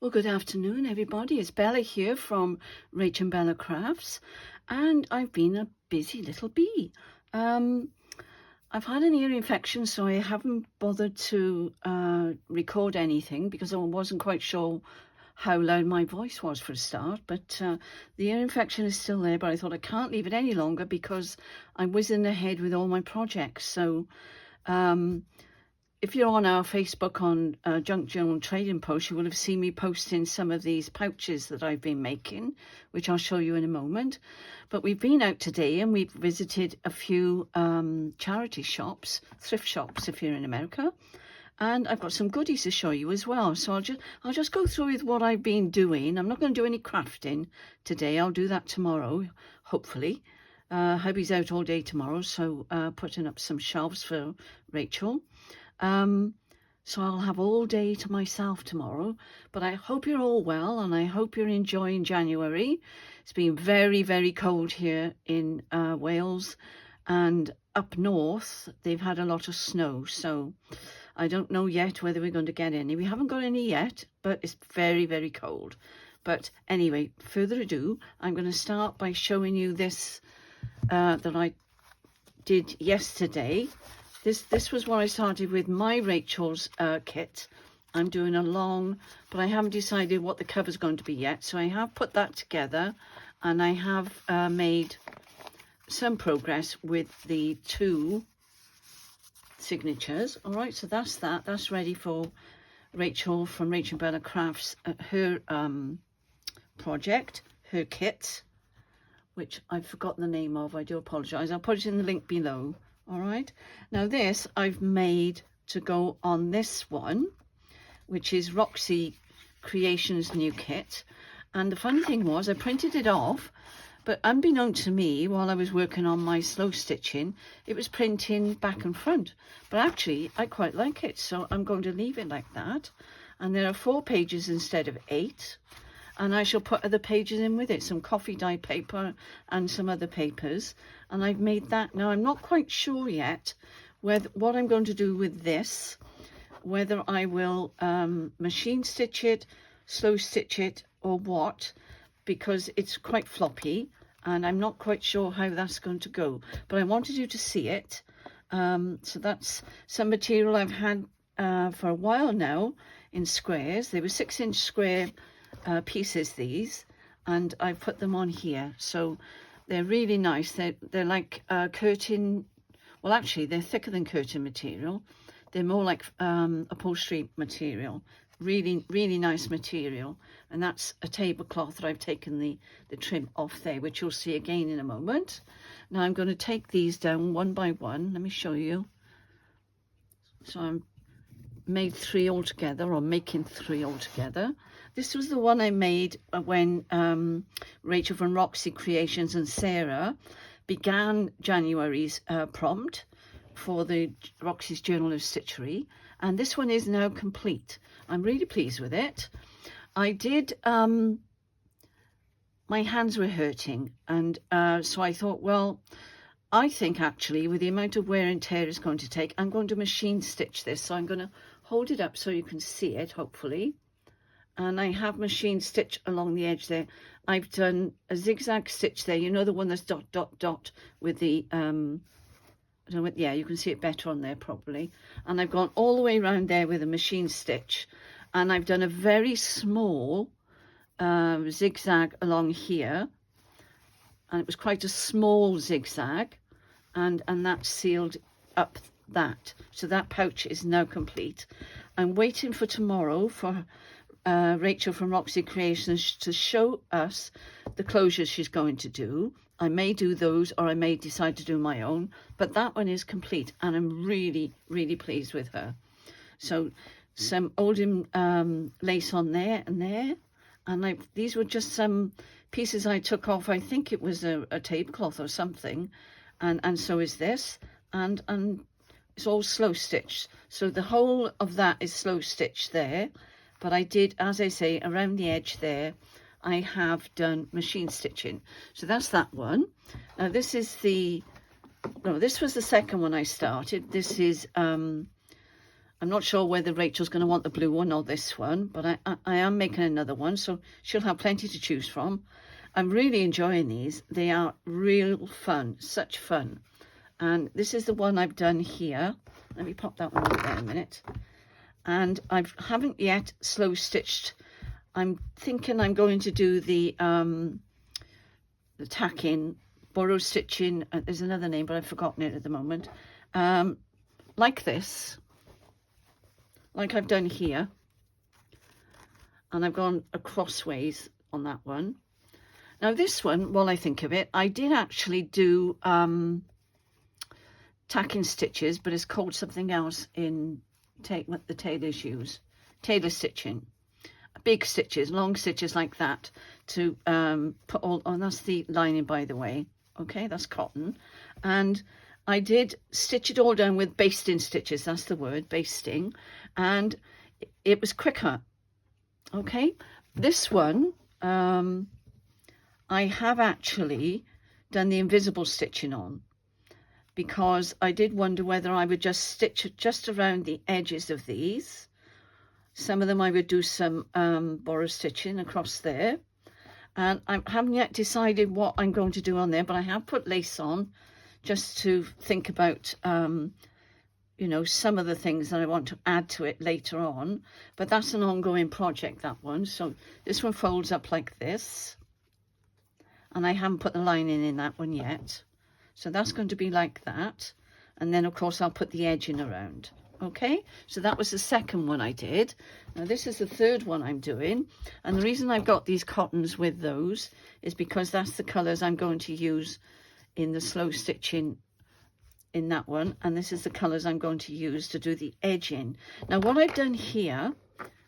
Well, good afternoon, everybody. It's Bella here from RachandBellaCrafts, and I've been a busy little bee. I've had an ear infection, so I haven't bothered to record anything because I wasn't quite sure how loud my voice was for a start. But the ear infection is still there, but I thought I can't leave it any longer because I'm whizzing ahead with all my projects. So if you're on our Facebook on Junk Journal Trading Post, you will have seen me posting some of these pouches that I've been making, which I'll show you in a moment. But we've been out today and we've visited a few charity shops, thrift shops if you're in America. And I've got some goodies to show you as well. So I'll just go through with what I've been doing. I'm not going to do any crafting today. I'll do that tomorrow, hopefully. Hubby's out all day tomorrow, so putting up some shelves for Rachel. So I'll have all day to myself tomorrow, but I hope you're all well and I hope you're enjoying January. It's been very, very cold here in Wales, and up north they've had a lot of snow, so I don't know yet whether we're going to get any. We haven't got any yet, but it's very, very cold. But anyway, further ado, I'm going to start by showing you this that I did yesterday. This was what I started with my Rachel's kit. I'm doing a long, but I haven't decided what the cover's going to be yet. So I have put that together and I have made some progress with the two signatures. All right, so that's that. That's ready for Rachel from RachandBellaCrafts, her project, her kit, which I've forgotten the name of. I do apologise. I'll put it in the link below. All right, now this I've made to go on this one, which is Roxy Creations new kit. And the funny thing was I printed it off, but unbeknown to me, while I was working on my slow stitching, it was printing back and front. But actually I quite like it, so I'm going to leave it like that. And there are 4 pages instead of 8, and I shall put other pages in with it, some coffee dye paper and some other papers. And I've made that. Now I'm not quite sure yet what I'm going to do with this, whether I will machine stitch it, slow stitch it, or what, because it's quite floppy and I'm not quite sure how that's going to go. But I wanted you to see it. So that's some material I've had for a while now in squares. They were 6-inch square pieces, these, and I've put them on here, so they're really nice. They're like curtain, well actually they're thicker than curtain material. They're more like upholstery material. Really nice material. And that's a tablecloth that I've taken the trim off there, which you'll see again in a moment. Now I'm going to take these down one by one. Let me show you. So I'm made 3 altogether, or making 3 altogether. This was the one I made when Rachel from Roxy Creations and Sarah began January's prompt for the Roxy's Journal of Stitchery, and this one is now complete. I'm really pleased with it. I did, my hands were hurting, and so I thought, well, I think actually with the amount of wear and tear it's going to take, I'm going to machine stitch this. So I'm going to hold it up so you can see it, hopefully. And I have machine stitch along the edge there. I've done a zigzag stitch there. You know, the one that's dot, dot, dot with the, I don't know, yeah, you can see it better on there probably. And I've gone all the way around there with a machine stitch. And I've done a very small zigzag along here. And it was quite a small zigzag. And that sealed up that. So that pouch is now complete. I'm waiting for tomorrow for Rachel from Roxy Creations to show us the closures she's going to do. I may do those, or I may decide to do my own, but that one is complete and I'm really pleased with her. So some old lace on there and there, and these were just some pieces I took off. I think it was a tablecloth or something, and so is this, and it's all slow stitched. So the whole of that is slow stitched there. But I did, as I say, around the edge there, I have done machine stitching. So that's that one. Now this is this was the second one I started. This is, I'm I'm not sure whether Rachel's going to want the blue one or this one, but I am making another one, so she'll have plenty to choose from. I'm really enjoying these. They are real fun, such fun. And this is the one I've done here. Let me pop that one up there a minute. And I haven't yet slow stitched. I'm thinking I'm going to do the tacking, borrow stitching. There's another name, but I've forgotten it at the moment. Like this, like I've done here. And I've gone crossways on that one. Now this one, while I think of it, I did actually do tacking stitches, but it's called something else in what the tailors use. Tailor stitching. Big stitches, long stitches like that to put all, oh, that's the lining, by the way. Okay, that's cotton. And I did stitch it all down with basting stitches, that's the word, basting. And it was quicker. Okay, this one, I have actually done the invisible stitching on, because I did wonder whether I would just stitch it just around the edges of these. Some of them I would do some borrow stitching across there. And I haven't yet decided what I'm going to do on there, but I have put lace on just to think about, you know, some of the things that I want to add to it later on. But that's an ongoing project, that one. So this one folds up like this. And I haven't put the lining in that one yet. So that's going to be like that. And then, of course, I'll put the edging around. Okay, so that was the second one I did. Now this is the third one I'm doing. And the reason I've got these cottons with those is because that's the colours I'm going to use in the slow stitching in that one. And this is the colours I'm going to use to do the edging. Now what I've done here,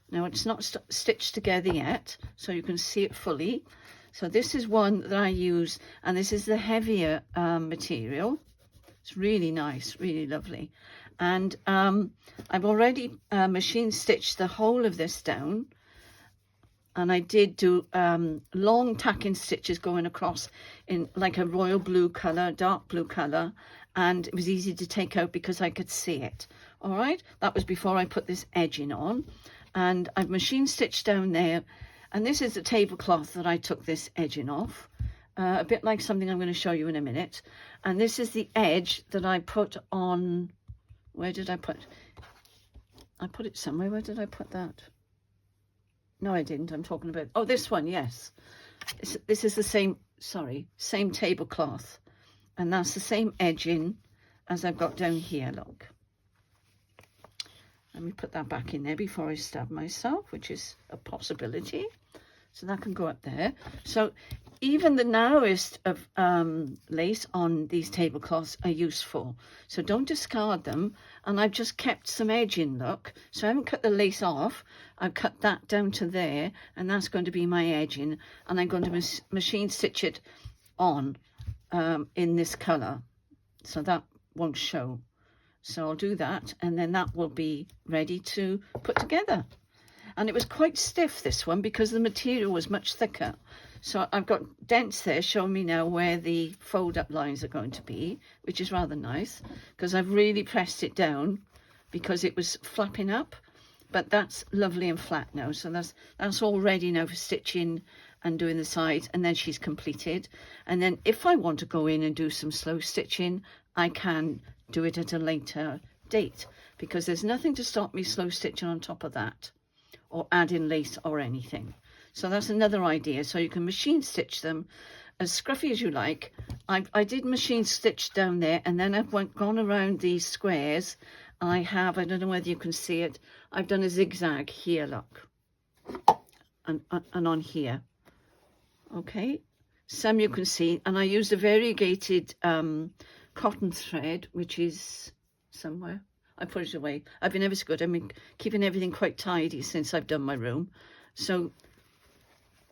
now it's not stitched together yet, so you can see it fully. So this is one that I use, and this is the heavier material. It's really nice, really lovely. And I've already machine stitched the whole of this down. And I did do long tacking stitches going across in like a royal blue colour, dark blue colour. And it was easy to take out because I could see it. All right, that was before I put this edging on. And I've machine stitched down there. And this is the tablecloth that I took this edging off. A bit like something I'm going to show you in a minute. And this is the edge that I put on. Where did I put? I put it somewhere. Where did I put that? No, I didn't. I'm talking about, oh, this one, yes. This is the same, sorry, same tablecloth. And that's the same edging as I've got down here, look. Let me put that back in there before I stab myself, which is a possibility. So that can go up there. So even the narrowest of lace on these tablecloths are useful. So don't discard them. And I've just kept some edging, look. So I haven't cut the lace off. I've cut that down to there. And that's going to be my edging. And I'm going to machine stitch it on in this colour. So that won't show. So I'll do that. And then that will be ready to put together. And it was quite stiff, this one, because the material was much thicker. So I've got dents there showing me now where the fold-up lines are going to be, which is rather nice, because I've really pressed it down because it was flapping up. But that's lovely and flat now. So that's all ready now for stitching and doing the sides. And then she's completed. And then if I want to go in and do some slow stitching, I can do it at a later date, because there's nothing to stop me slow stitching on top of that, or add in lace or anything. So that's another idea. So you can machine stitch them as scruffy as you like. I did machine stitch down there, and then I've gone around these squares. I don't know whether you can see it, I've done a zigzag here, look, and on here. Okay, some you can see, and I used a variegated cotton thread, which is somewhere. I put it away. I've been ever so good. I mean, keeping everything quite tidy since I've done my room. So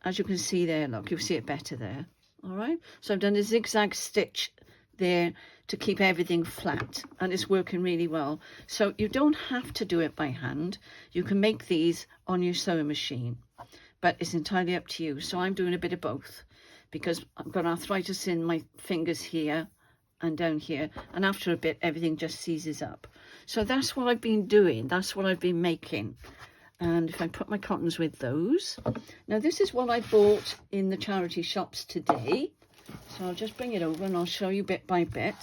as you can see there, look, you'll see it better there. All right. So I've done a zigzag stitch there to keep everything flat, and it's working really well. So you don't have to do it by hand. You can make these on your sewing machine, but it's entirely up to you. So I'm doing a bit of both because I've got arthritis in my fingers here and down here, and after a bit everything just seizes up. So that's what I've been doing, that's what I've been making. And if I put my cottons with those, now this is what I bought in the charity shops today, so I'll just bring it over and I'll show you bit by bit.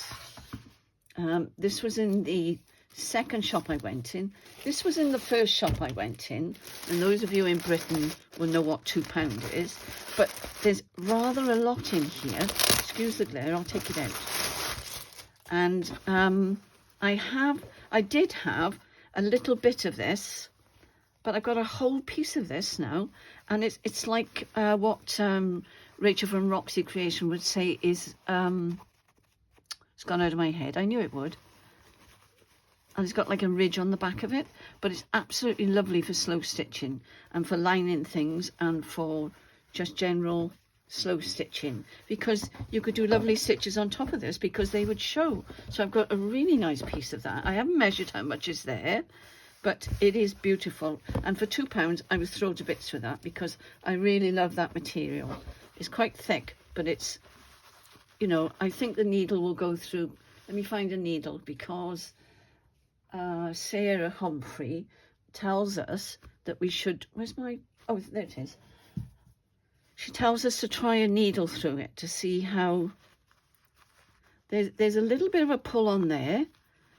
This was in the second shop I went in. This was in the first shop I went in, and those of you in Britain will know what £2 is, but there's rather a lot in here. Excuse the glare, I'll take it out. And I did have a little bit of this, but I've got a whole piece of this now, and it's like what Rachel from Roxy Creation would say is, it's gone out of my head, I knew it would. And it's got like a ridge on the back of it, but it's absolutely lovely for slow stitching and for lining things and for just general slow stitching, because you could do lovely stitches on top of this because they would show. So I've got a really nice piece of that. I haven't measured how much is there, but it is beautiful, and for £2 I was thrilled to bits with that because I really love that material. It's quite thick, but it's, you know, I think the needle will go through. Let me find a needle, because Sarah Humphrey tells us that we should, where's my, oh there it is. She tells us to try a needle through it to see how, there's a little bit of a pull on there,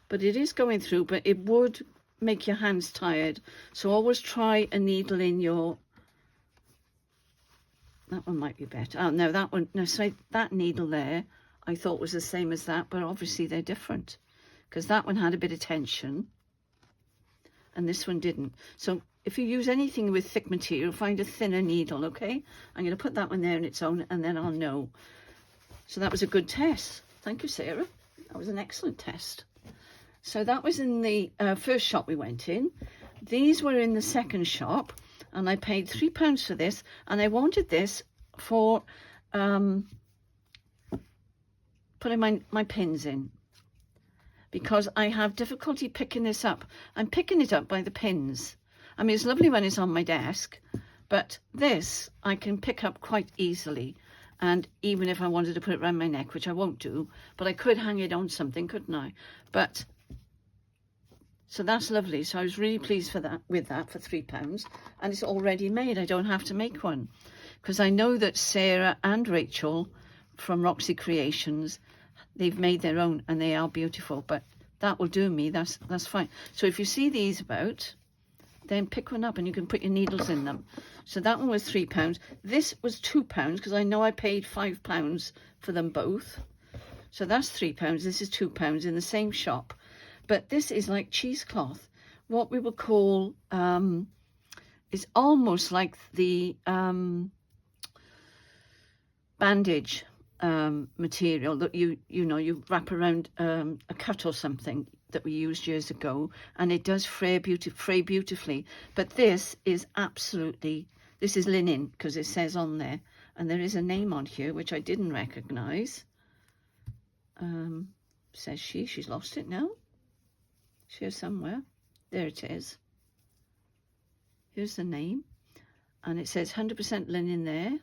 but it is going through, but it would make your hands tired. So always try a needle in your, that one might be better. Oh no, that one, no, so that needle there I thought was the same as that, but obviously they're different, because that one had a bit of tension and this one didn't. So if you use anything with thick material, find a thinner needle, okay? I'm going to put that one there on its own, and then I'll know. So that was a good test. Thank you, Sarah. That was an excellent test. So that was in the first shop we went in. These were in the second shop, and I paid £3 for this, and I wanted this for putting my pins in, because I have difficulty picking this up. I'm picking it up by the pins. I mean, it's lovely when it's on my desk, but this I can pick up quite easily. And even if I wanted to put it around my neck, which I won't do, but I could hang it on something, couldn't I? But, so that's lovely. So I was really pleased with that for £3. And it's already made. I don't have to make one. Because I know that Sarah and Rachel from Roxy Creations, they've made their own and they are beautiful. But that will do me. That's fine. So if you see these about, then pick one up and you can put your needles in them. So that one was £3. This was £2 because I know I paid £5 for them both. So that's £3. This is £2 in the same shop. But this is like cheesecloth. What we would call, is almost like the bandage material that you wrap around a cut or something that we used years ago, and it does fray beautifully. But this is absolutely, this is linen because it says on there, and there is a name on here which I didn't recognize. Says she's lost it now. It's here somewhere. There it is. Here's the name, and it says 100% linen there,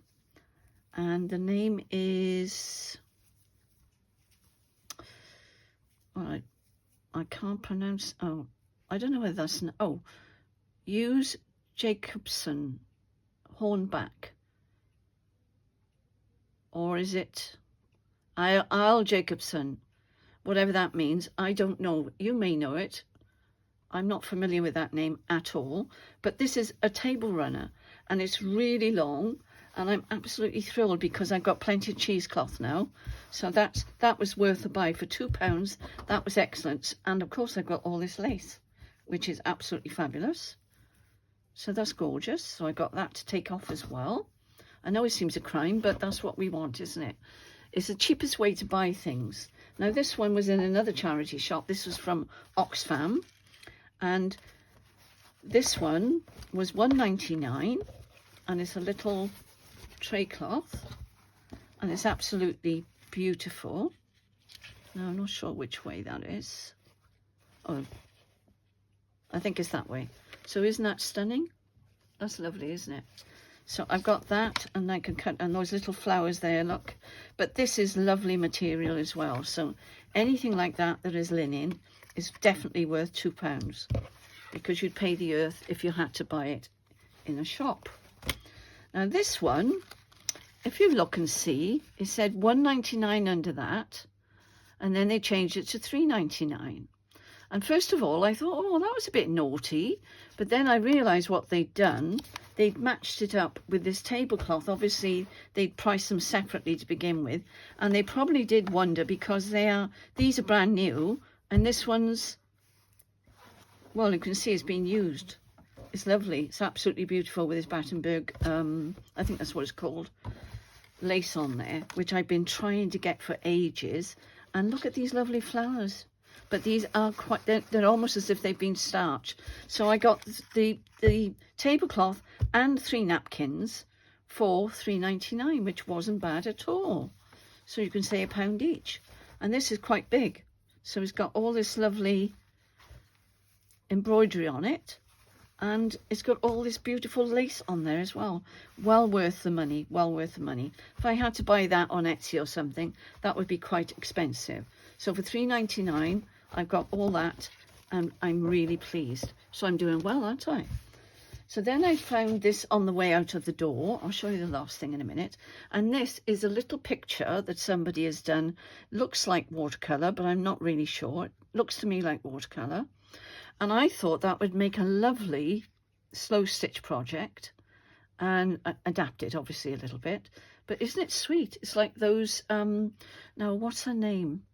and the name is, well, I can't pronounce, oh, I don't know whether that's, oh, Use Jacobson Hornback, or is it Isle Jacobson, whatever that means. I don't know, you may know it. I'm not familiar with that name at all, but this is a table runner and it's really long, and I'm absolutely thrilled because I've got plenty of cheesecloth now. So that was worth a buy for £2. That was excellent. And of course I've got all this lace, which is absolutely fabulous. So that's gorgeous. So I got that to take off as well. I know it seems a crime, but that's what we want, isn't it? It's the cheapest way to buy things. Now this one was in another charity shop. This was from Oxfam. And this one was £1.99, and it's a little tray cloth, and it's absolutely beautiful. Now I'm not sure which way that is. Oh, I think it's that way. So isn't that stunning? That's lovely, isn't it? So I've got that, and I can cut, and those little flowers there, look. But this is lovely material as well. So anything like that that is linen is definitely worth £2, because you'd pay the earth if you had to buy it in a shop. Now this one, if you look and see, it said £1.99 under that, and then they changed it to £3.99. And first of all, I thought, oh, that was a bit naughty. But then I realised what they'd done. They'd matched it up with this tablecloth. Obviously, they'd priced them separately to begin with. And they probably did wonder, because these are brand new. And this one's, well, you can see it's been used. It's lovely. It's absolutely beautiful with this Battenberg, I think that's what it's called, lace on there, which I've been trying to get for ages. And look at these lovely flowers. But these are quite, they're almost as if they've been starched. So I got the tablecloth and 3 napkins for £3.99, which wasn't bad at all. So you can say £1 each. And this is quite big. So it's got all this lovely embroidery on it. And it's got all this beautiful lace on there as well. Well worth the money, well worth the money. If I had to buy that on Etsy or something, that would be quite expensive. So for £3.99, I've got all that, and I'm really pleased. So I'm doing well, aren't I? So then I found this on the way out of the door. I'll show you the last thing in a minute. And this is a little picture that somebody has done. Looks like watercolour, but I'm not really sure. It looks to me like watercolour. And I thought that would make a lovely slow stitch project, and adapt it obviously a little bit. But isn't it sweet? It's like those, now what's her name?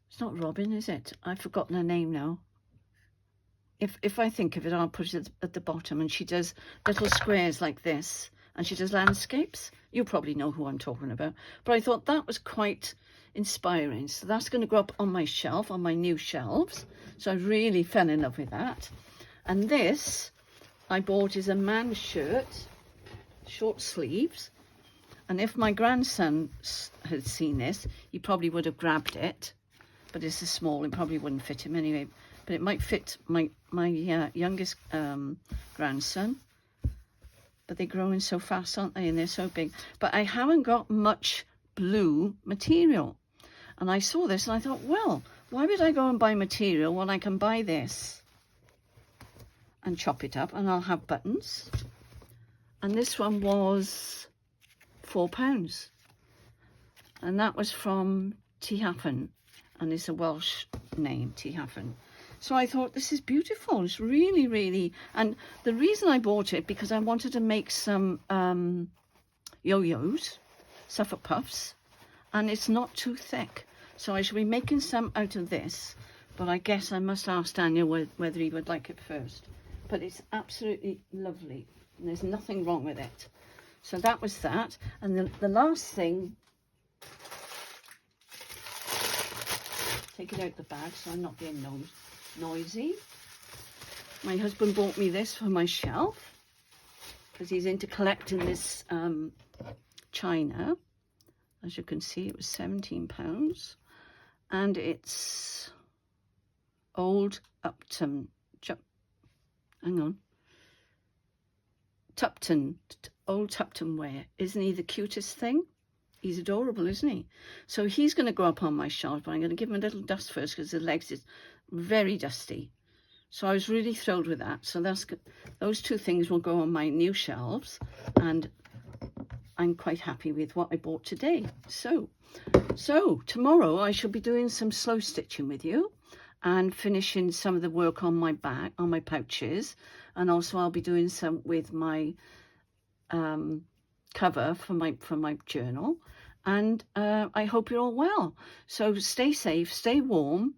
It's not Robin, is it? I've forgotten her name now. If I think of it, I'll put it at the bottom. And she does little squares like this, and she does landscapes. You probably know who I'm talking about. But I thought that was quite inspiring. So that's going to go up on my shelf, on my new shelves. So I really fell in love with that. And this I bought is a man's shirt, short sleeves. And if my grandson had seen this, he probably would have grabbed it. But it's a small, it probably wouldn't fit him anyway. But it might fit my youngest grandson. But they're growing so fast, aren't they? And they're so big. But I haven't got much blue material. And I saw this and I thought, well, why would I go and buy material when I can buy this and chop it up, and I'll have buttons. And this one was £4. And that was from Tehafan. And it's a Welsh name, Tehafan. So I thought, this is beautiful. It's really, really... And the reason I bought it, because I wanted to make some yo-yos, Suffolk puffs, and it's not too thick. So I shall be making some out of this, but I guess I must ask Daniel whether he would like it first. But it's absolutely lovely, and there's nothing wrong with it. So that was that. And the last thing... Take it out the bag so I'm not being noisy. My husband bought me this for my shelf because he's into collecting this china. As you can see, it was £17. And it's old Upton. Hang on. Old Tupton ware. Isn't he the cutest thing? He's adorable, isn't he? So he's going to go up on my shelf, but I'm going to give him a little dust first because the legs is very dusty. So I was really thrilled with that. So those two things will go on my new shelves, and I'm quite happy with what I bought today. So tomorrow I shall be doing some slow stitching with you and finishing some of the work on my bag, on my pouches, and also I'll be doing some with my cover for my journal. And I hope you're all well. So stay safe, stay warm,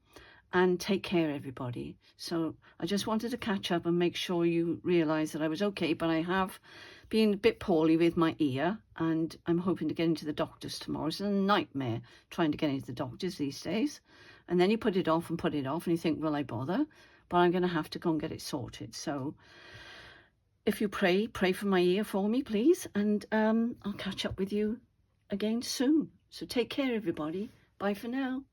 and take care, everybody. So I just wanted to catch up and make sure you realise that I was okay, but I have been a bit poorly with my ear, and I'm hoping to get into the doctors tomorrow. It's a nightmare trying to get into the doctors these days. And then you put it off, and you think, will I bother? But I'm going to have to go and get it sorted. So if you pray for my ear for me, please. And I'll catch up with you again soon. So take care, everybody. Bye for now.